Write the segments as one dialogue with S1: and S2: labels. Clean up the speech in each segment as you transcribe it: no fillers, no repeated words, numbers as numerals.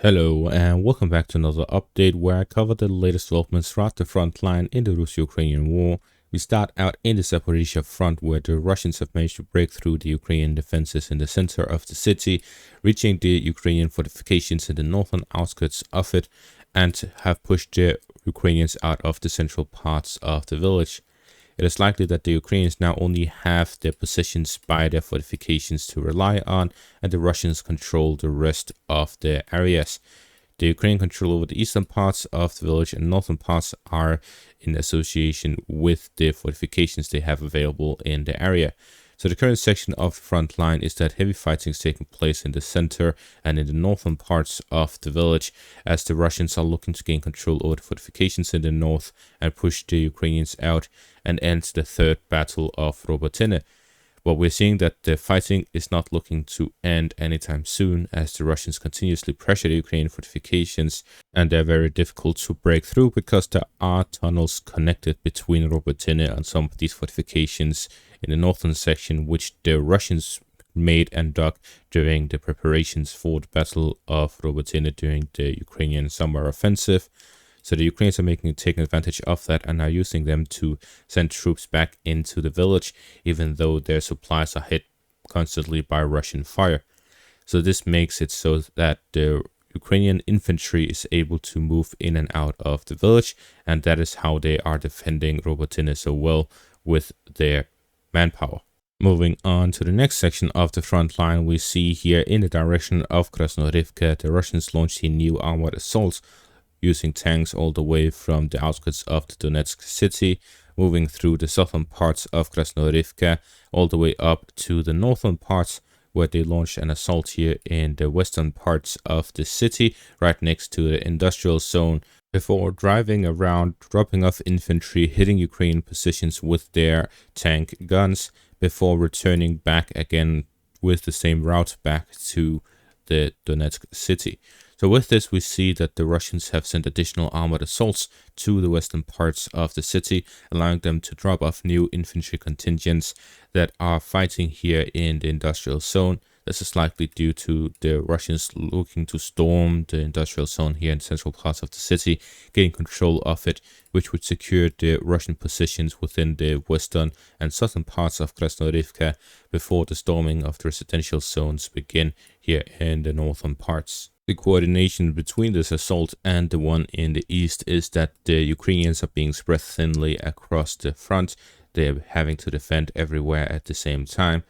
S1: Hello and welcome back to another update where I cover the latest developments throughout the front line in the Russo-Ukrainian war. We start out in the Zaporizhia front where the Russians have managed to break through the Ukrainian defenses in the center of the city, reaching the Ukrainian fortifications in the northern outskirts of it, and have pushed the Ukrainians out of the central parts of the village. It is likely that the Ukrainians now only have their positions by their fortifications to rely on, and the Russians control the rest of their areas. The Ukrainian control over the eastern parts of the village and northern parts are in association with the fortifications they have available in the area. So the current section of the front line is that heavy fighting is taking place in the center and in the northern parts of the village, as the Russians are looking to gain control over the fortifications in the north and push the Ukrainians out and end the third battle of Robotina. But we're seeing that the fighting is not looking to end anytime soon, as the Russians continuously pressure the Ukrainian fortifications, and they're very difficult to break through because there are tunnels connected between Robotina and some of these fortifications in the northern section, which the Russians made and dug during the preparations for the Battle of Robotina during the Ukrainian summer offensive. So the Ukrainians are taking advantage of that and are using them to send troops back into the village, even though their supplies are hit constantly by Russian fire. So this makes it so that the Ukrainian infantry is able to move in and out of the village, and that is how they are defending Robotina so well with their manpower. Moving on to the next section of the front line, we see here in the direction of Krasnohorivka, the Russians launched a new armored assaults using tanks all the way from the outskirts of the Donetsk city, moving through the southern parts of Krasnohorivka, all the way up to the northern parts, where they launched an assault here in the western parts of the city, right next to the industrial zone, before driving around, dropping off infantry, hitting Ukrainian positions with their tank guns, before returning back again with the same route back to the Donetsk city. So with this, we see that the Russians have sent additional armored assaults to the western parts of the city, allowing them to drop off new infantry contingents that are fighting here in the industrial zone. This is likely due to the Russians looking to storm the industrial zone here in central parts of the city, getting control of it, which would secure the Russian positions within the western and southern parts of Krasnohorivka before the storming of the residential zones begin here in the northern parts. The coordination between this assault and the one in the east is that the Ukrainians are being spread thinly across the front. They're having to defend everywhere at the same time.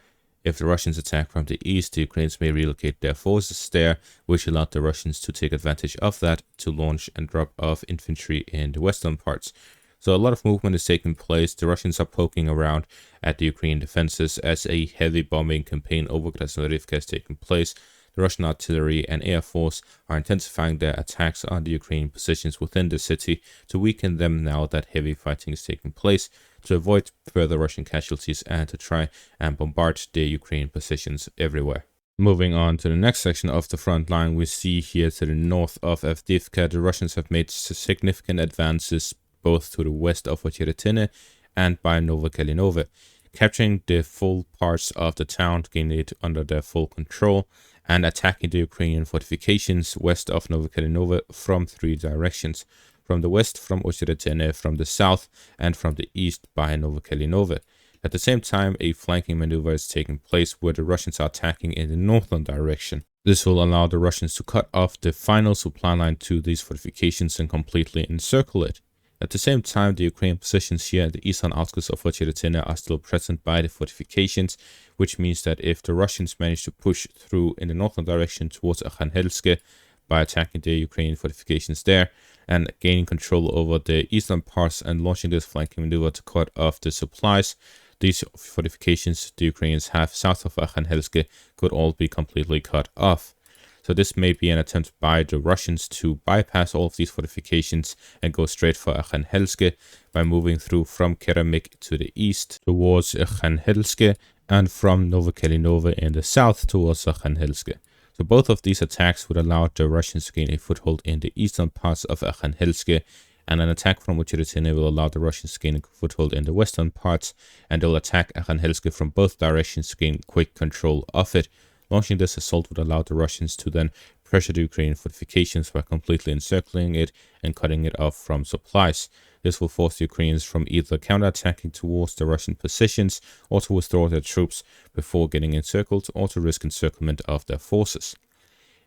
S1: If the Russians attack from the east, the Ukrainians may relocate their forces there, which allowed the Russians to take advantage of that to launch and drop off infantry in the western parts. So a lot of movement is taking place. The Russians are poking around at the Ukrainian defenses as a heavy bombing campaign over Krasnohorivka is taking place. The Russian artillery and air force are intensifying their attacks on the Ukrainian positions within the city to weaken them now that heavy fighting is taking place, to avoid further Russian casualties and to try and bombard the Ukrainian positions everywhere. Moving on to the next section of the front line, we see here to the north of Avdiivka, the Russians have made significant advances both to the west of Ocheretyne and by Novokalinove, capturing the full parts of the town, gaining it under their full control, and attacking the Ukrainian fortifications west of Novokalinove from three directions: from the west from Ocheretyne, from the south, and from the east by Novokalinove. At the same time, a flanking maneuver is taking place where the Russians are attacking in the northern direction. This will allow the Russians to cut off the final supply line to these fortifications and completely encircle it. At the same time, the Ukrainian positions here at the eastern outskirts of Ocheretyne are still present by the fortifications, which means that if the Russians manage to push through in the northern direction towards Archangelsk by attacking the Ukrainian fortifications there and gaining control over the eastern parts and launching this flanking maneuver to cut off the supplies, these fortifications the Ukrainians have south of Archangelsk could all be completely cut off. So this may be an attempt by the Russians to bypass all of these fortifications and go straight for Archangelsk by moving through from Keramik to the east towards Archangelsk and from Novokalinove in the south towards Archangelsk. So both of these attacks would allow the Russians to gain a foothold in the eastern parts of Archangelsk, and an attack from Ocheretyne will allow the Russians to gain a foothold in the western parts, and they'll attack Archangelsk from both directions to gain quick control of it. Launching this assault would allow the Russians to then pressure the Ukrainian fortifications by completely encircling it and cutting it off from supplies. This will force the Ukrainians from either counterattacking towards the Russian positions or to withdraw their troops before getting encircled, or to risk encirclement of their forces.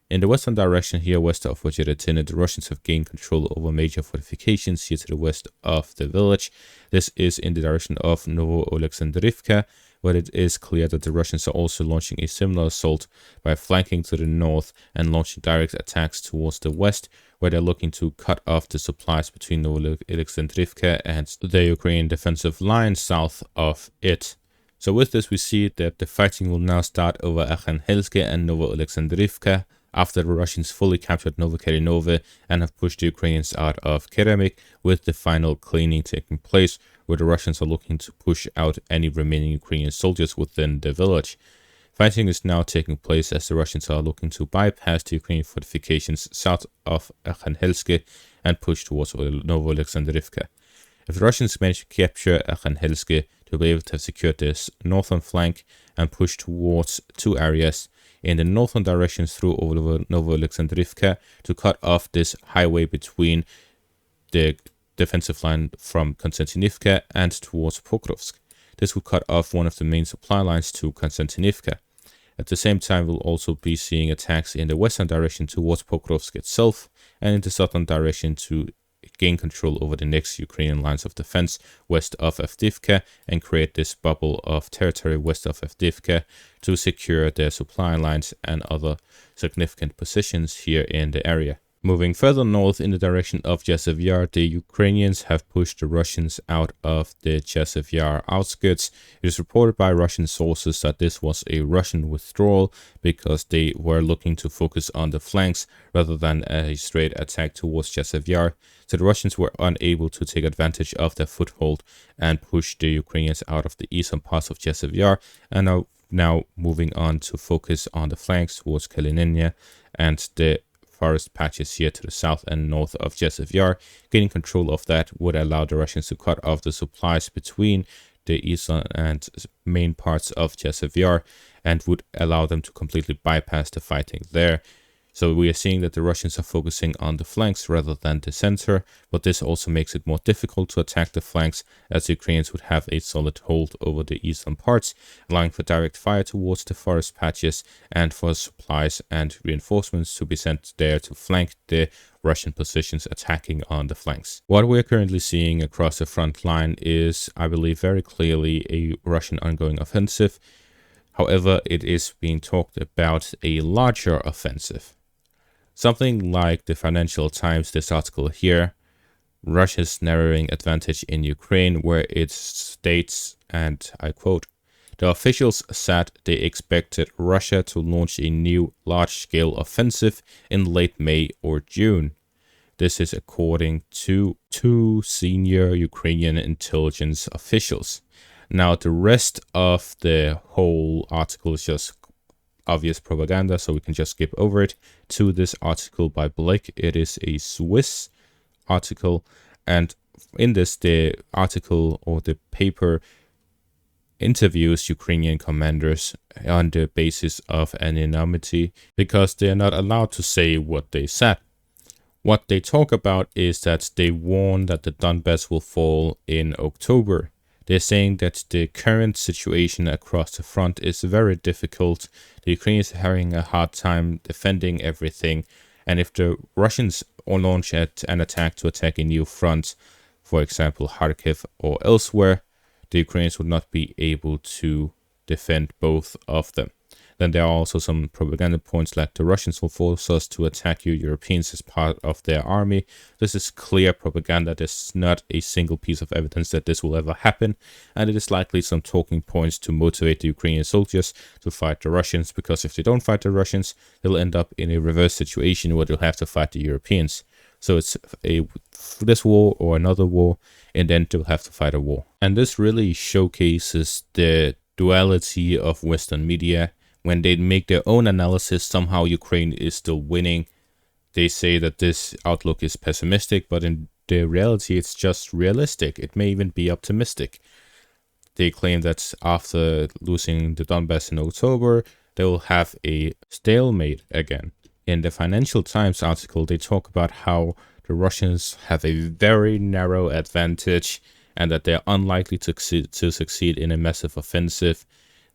S1: In the western direction here, west of Ocheretyne, the Russians have gained control over major fortifications here to the west of the village. This is in the direction of Ocheretyne, but it is clear that the Russians are also launching a similar assault by flanking to the north and launching direct attacks towards the west, where they're looking to cut off the supplies between Ocheretyne and the Ukrainian defensive line south of it. So with this, we see that the fighting will now start over Arkhangelsk and Ocheretyne, after the Russians fully captured Novokarinove and have pushed the Ukrainians out of Keremik, with the final cleaning taking place, where the Russians are looking to push out any remaining Ukrainian soldiers within the village. Fighting is now taking place as the Russians are looking to bypass the Ukrainian fortifications south of Arkhangelsk and push towards Novokarinove. If the Russians manage to capture Arkhangelsk, they'll be able to have secured this northern flank and push towards two areas in the northern direction through Novokarinove to cut off this highway between the defensive line from Konstantinivka and towards Pokrovsk. This will cut off one of the main supply lines to Konstantinivka. At the same time, we'll also be seeing attacks in the western direction towards Pokrovsk itself, and in the southern direction to gain control over the next Ukrainian lines of defense west of Avdiivka and create this bubble of territory west of Avdiivka to secure their supply lines and other significant positions here in the area. Moving further north in the direction of Chasiv Yar, the Ukrainians have pushed the Russians out of the Chasiv Yar outskirts. It is reported by Russian sources that this was a Russian withdrawal because they were looking to focus on the flanks rather than a straight attack towards Chasiv Yar. So the Russians were unable to take advantage of their foothold and push the Ukrainians out of the eastern parts of Chasiv Yar, and are now moving on to focus on the flanks towards Kalininia and the forest patches here to the south and north of Chasiv Yar. Gaining control of that would allow the Russians to cut off the supplies between the eastern and main parts of Chasiv Yar and would allow them to completely bypass the fighting there. So we are seeing that the Russians are focusing on the flanks rather than the center, but this also makes it more difficult to attack the flanks, as the Ukrainians would have a solid hold over the eastern parts, allowing for direct fire towards the forest patches and for supplies and reinforcements to be sent there to flank the Russian positions attacking on the flanks. What we're currently seeing across the front line is, I believe, very clearly a Russian ongoing offensive. However, it is being talked about a larger offensive. Something like the Financial Times, this article here, Russia's narrowing advantage in Ukraine, where it states, and I quote, "The officials said they expected Russia to launch a new large-scale offensive in late May or June." This is according to two senior Ukrainian intelligence officials. Now, the rest of the whole article is just obvious propaganda, so we can just skip over it to this article by Blake. It is a Swiss article, and in this, the article or the paper interviews Ukrainian commanders on the basis of anonymity because they are not allowed to say what they said. What they talk about is that they warn that the Donbass will fall in October. They're saying that the current situation across the front is very difficult. The Ukrainians are having a hard time defending everything. And if the Russians launch an attack to attack a new front, for example, Kharkiv or elsewhere, the Ukrainians would not be able to defend both of them. Then there are also some propaganda points like the Russians will force us to attack you Europeans as part of their army. This is clear propaganda. There's not a single piece of evidence that this will ever happen. And it is likely some talking points to motivate the Ukrainian soldiers to fight the Russians, because if they don't fight the Russians, they'll end up in a reverse situation where they'll have to fight the Europeans. So it's this war or another war, and then they'll have to fight a war. And this really showcases the duality of Western media. When they make their own analysis, somehow Ukraine is still winning. They say that this outlook is pessimistic, but in the reality, it's just realistic. It may even be optimistic. They claim that after losing the Donbass in October, they will have a stalemate again. In the Financial Times article, they talk about how the Russians have a very narrow advantage and that they're unlikely to succeed in a massive offensive.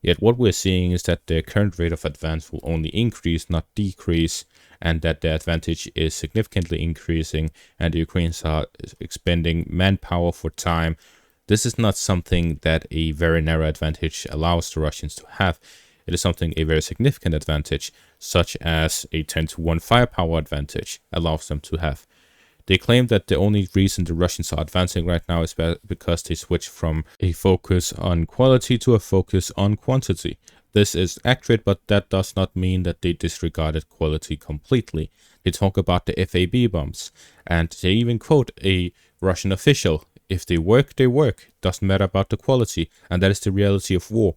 S1: Yet what we're seeing is that their current rate of advance will only increase, not decrease, and that their advantage is significantly increasing, and the Ukrainians are expending manpower for time. This is not something that a very narrow advantage allows the Russians to have. It is something a very significant advantage, such as a 10-to-1 firepower advantage, allows them to have. They claim that the only reason the Russians are advancing right now is because they switched from a focus on quality to a focus on quantity. This is accurate, but that does not mean that they disregarded quality completely. They talk about the FAB bombs, and they even quote a Russian official. If they work, they work. Doesn't matter about the quality, and that is the reality of war.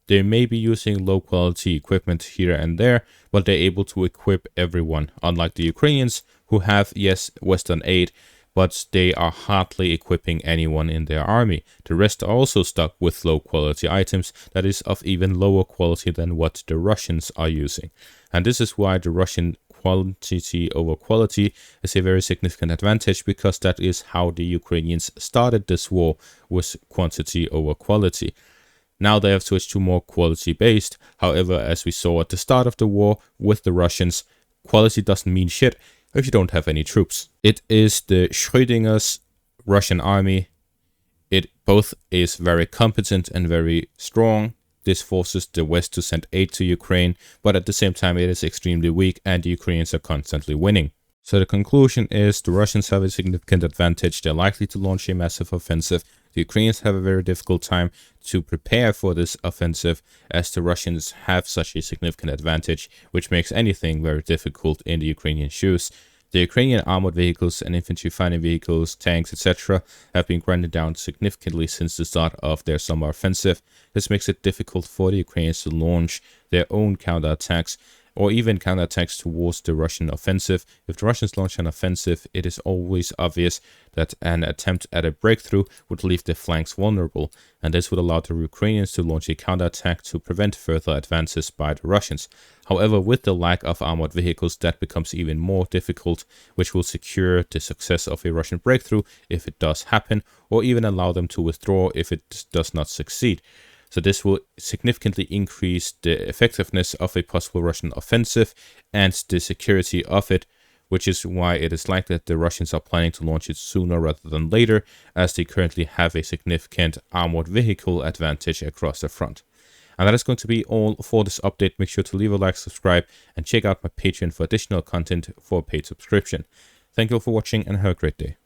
S1: They may be using low quality equipment here and there, but they're able to equip everyone, unlike the Ukrainians, who have, yes, Western aid, but they are hardly equipping anyone in their army. The rest are also stuck with low quality items that is of even lower quality than what the Russians are using. And this is why the Russian quantity over quality is a very significant advantage, because that is how the Ukrainians started this war, with quantity over quality. Now they have switched to more quality based. However, as we saw at the start of the war with the Russians, quality doesn't mean shit if you don't have any troops. It is the Schrödinger's Russian army. It both is very competent and very strong. This forces the West to send aid to Ukraine, but at the same time it is extremely weak and the Ukrainians are constantly winning. So the conclusion is the Russians have a significant advantage. They're likely to launch a massive offensive. The Ukrainians have a very difficult time to prepare for this offensive, as the Russians have such a significant advantage, which makes anything very difficult in the Ukrainian shoes. The Ukrainian armored vehicles and infantry fighting vehicles, tanks, etc. have been grinded down significantly since the start of their summer offensive. This makes it difficult for the Ukrainians to launch their own counterattacks, or even counterattacks towards the Russian offensive. If the Russians launch an offensive, it is always obvious that an attempt at a breakthrough would leave their flanks vulnerable, and this would allow the Ukrainians to launch a counterattack to prevent further advances by the Russians. However, with the lack of armored vehicles, that becomes even more difficult, which will secure the success of a Russian breakthrough if it does happen, or even allow them to withdraw if it does not succeed. So this will significantly increase the effectiveness of a possible Russian offensive and the security of it, which is why it is likely that the Russians are planning to launch it sooner rather than later, as they currently have a significant armored vehicle advantage across the front. And that is going to be all for this update. Make sure to leave a like, subscribe, and check out my Patreon for additional content for paid subscription. Thank you all for watching and have a great day.